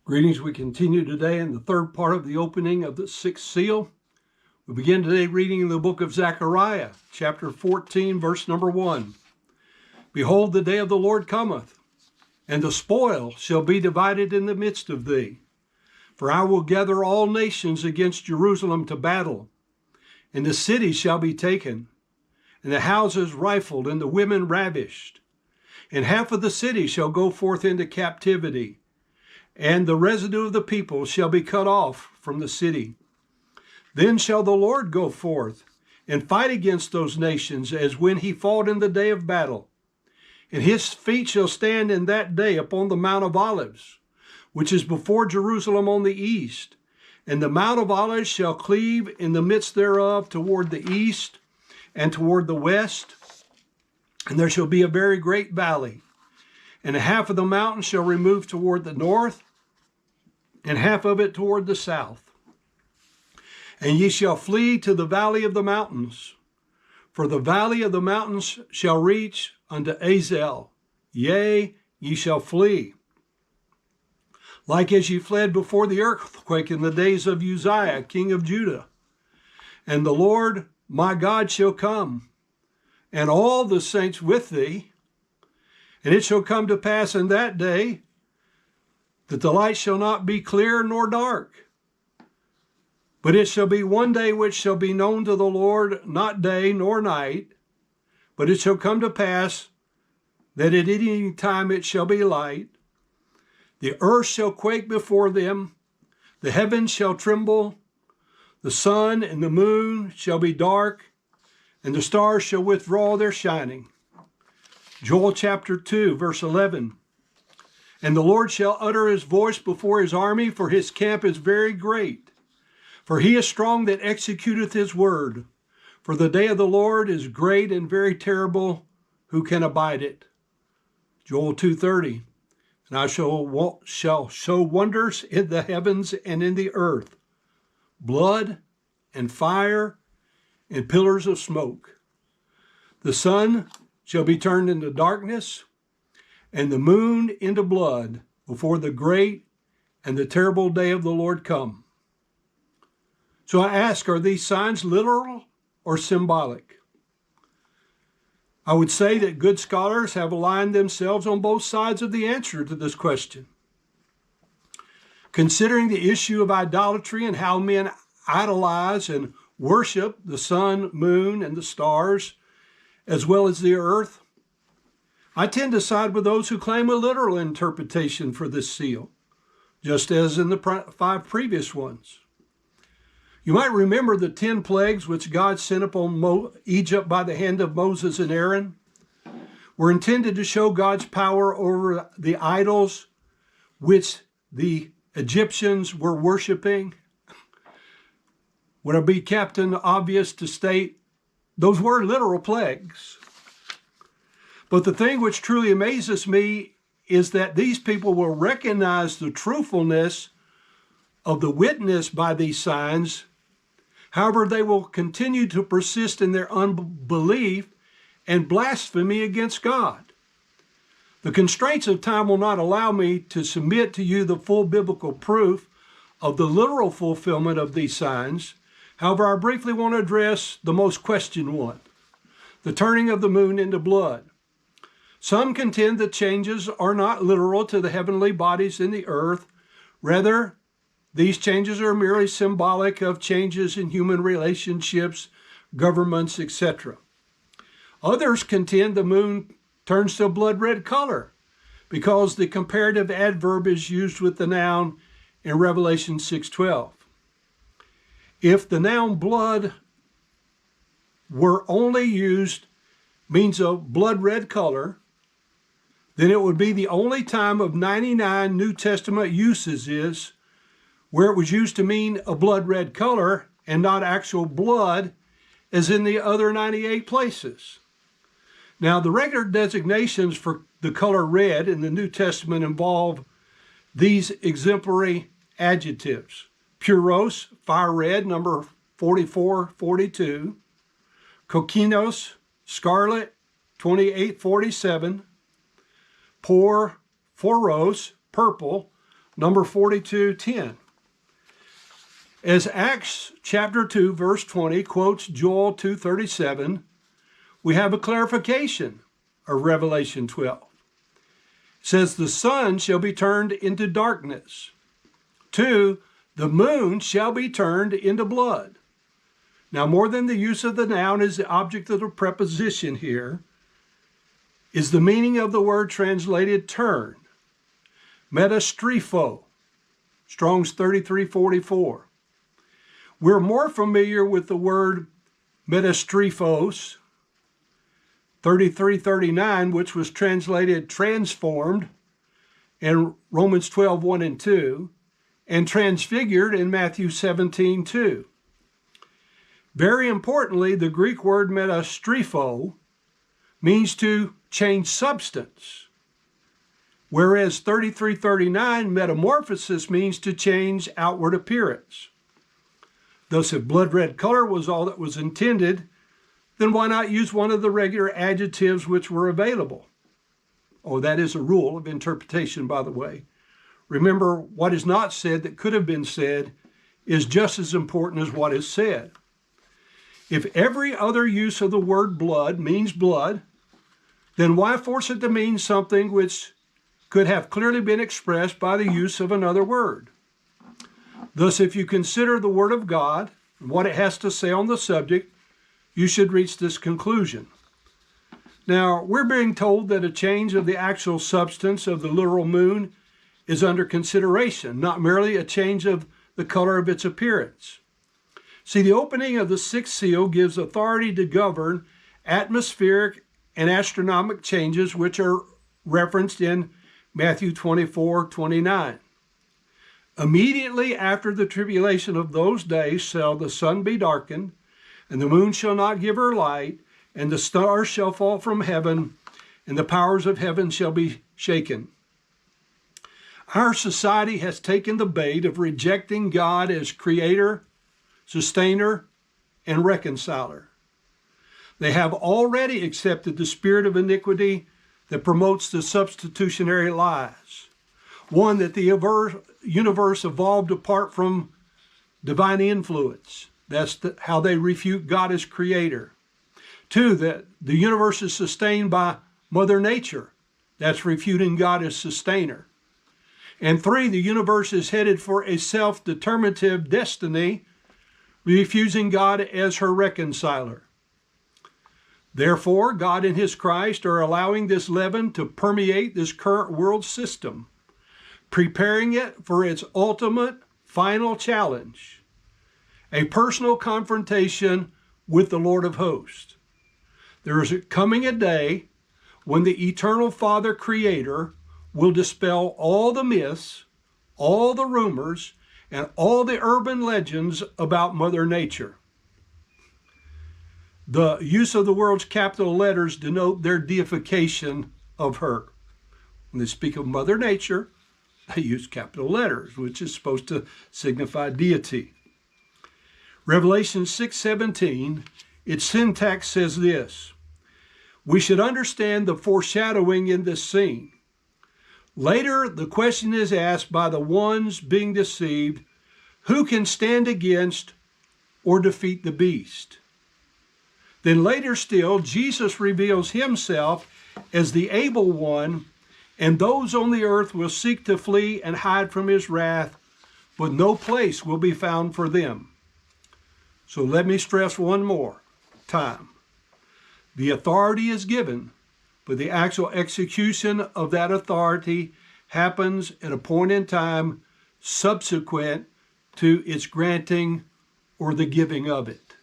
Greetings. We continue today in the third part of the opening of the sixth seal. We begin today reading the book of Zechariah, chapter 14, verse number 1. Behold, the day of the Lord cometh, and the spoil shall be divided in the midst of thee. For I will gather all nations against Jerusalem to battle, and the city shall be taken, and the houses rifled, and the women ravished. And half of the city shall go forth into captivity, and the residue of the people shall be cut off from the city. Then shall the Lord go forth and fight against those nations as when he fought in the day of battle. And his feet shall stand in that day upon the Mount of Olives, which is before Jerusalem on the east. And the Mount of Olives shall cleave in the midst thereof toward the east and toward the west. And there shall be a very great valley. And half of the mountain shall remove toward the north, and half of it toward the south. And ye shall flee to the valley of the mountains, for the valley of the mountains shall reach unto Azel. Yea, ye shall flee, like as ye fled before the earthquake in the days of Uzziah, king of Judah. And the Lord my God shall come, and all the saints with thee. And it shall come to pass in that day that the light shall not be clear nor dark, but it shall be one day which shall be known to the Lord, not day nor night. But it shall come to pass that at any time it shall be light. The earth shall quake before them, the heavens shall tremble, the sun and the moon shall be dark, and the stars shall withdraw their shining. Joel chapter 2, verse 11. And the Lord shall utter his voice before his army, for his camp is very great. For he is strong that executeth his word. For the day of the Lord is great and very terrible. Who can abide it? Joel 2:30. And I shall show wonders in the heavens and in the earth, blood and fire and pillars of smoke. The sun shall be turned into darkness, and the moon into blood, before the great and the terrible day of the Lord come. So I ask, are these signs literal or symbolic? I would say that good scholars have aligned themselves on both sides of the answer to this question. Considering the issue of idolatry and how men idolize and worship the sun, moon, and the stars, as well as the earth, I tend to side with those who claim a literal interpretation for this seal, just as in the 5 previous ones. You might remember the 10 plagues which God sent upon Egypt by the hand of Moses and Aaron were intended to show God's power over the idols which the Egyptians were worshiping. Would it be, Captain, obvious to state those were literal plagues? But the thing which truly amazes me is that these people will recognize the truthfulness of the witness by these signs. However, they will continue to persist in their unbelief and blasphemy against God. The constraints of time will not allow me to submit to you the full biblical proof of the literal fulfillment of these signs. However, I briefly want to address the most questioned one, the turning of the moon into blood. Some contend that changes are not literal to the heavenly bodies in the earth. Rather, these changes are merely symbolic of changes in human relationships, governments, etc. Others contend the moon turns to a blood red color because the comparative adverb is used with the noun in Revelation 6:12. If the noun blood were only used means a blood red color, then it would be the only time of 99 New Testament uses where it was used to mean a blood red color and not actual blood, as in the other 98 places. Now, the regular designations for the color red in the New Testament involve these exemplary adjectives: puros, fire red, number 4442, kokinos, scarlet, 2847, phoros, purple, number 42:10. As Acts chapter 2, verse 20 quotes Joel 2:37, we have a clarification of Revelation 12. It says, the sun shall be turned into darkness. 2, the moon shall be turned into blood. Now, more than the use of the noun as the object of the preposition here, is the meaning of the word translated turn. Metastrepho, Strong's 3344. We're more familiar with the word metastrepos, 3339, which was translated transformed in Romans 12:1 and 2, and transfigured in Matthew 17:2. Very importantly, the Greek word metastrepho means to change substance, whereas 3339, metamorphosis, means to change outward appearance. Thus, if blood red color was all that was intended, then why not use one of the regular adjectives which were available? Oh, that is a rule of interpretation, by the way. Remember, what is not said that could have been said is just as important as what is said. If every other use of the word blood means blood, then why force it to mean something which could have clearly been expressed by the use of another word? Thus, if you consider the Word of God and what it has to say on the subject, you should reach this conclusion. Now, we're being told that a change of the actual substance of the literal moon is under consideration, not merely a change of the color of its appearance. See, the opening of the sixth seal gives authority to govern atmospheric and astronomical changes which are referenced in Matthew 24:29. Immediately after the tribulation of those days shall the sun be darkened, and the moon shall not give her light, and the stars shall fall from heaven, and the powers of heaven shall be shaken. Our society has taken the bait of rejecting God as creator, sustainer, and reconciler. They have already accepted the spirit of iniquity that promotes the substitutionary lies. One, that the universe evolved apart from divine influence. That's how they refute God as creator. 2, that the universe is sustained by Mother Nature. That's refuting God as sustainer. And 3, the universe is headed for a self-determinative destiny, refusing God as her reconciler. Therefore, God and his Christ are allowing this leaven to permeate this current world system, preparing it for its ultimate, final challenge, a personal confrontation with the Lord of hosts. There is coming a day when the eternal Father Creator will dispel all the myths, all the rumors, and all the urban legends about Mother Nature. The use of the world's capital letters denote their deification of her. When they speak of Mother Nature, they use capital letters, which is supposed to signify deity. Revelation 6:17, its syntax says this: we should understand the foreshadowing in this scene. Later, the question is asked by the ones being deceived, who can stand against or defeat the beast? Then later still, Jesus reveals himself as the able one, and those on the earth will seek to flee and hide from his wrath, but no place will be found for them. So let me stress one more time. The authority is given, but the actual execution of that authority happens at a point in time subsequent to its granting or the giving of it.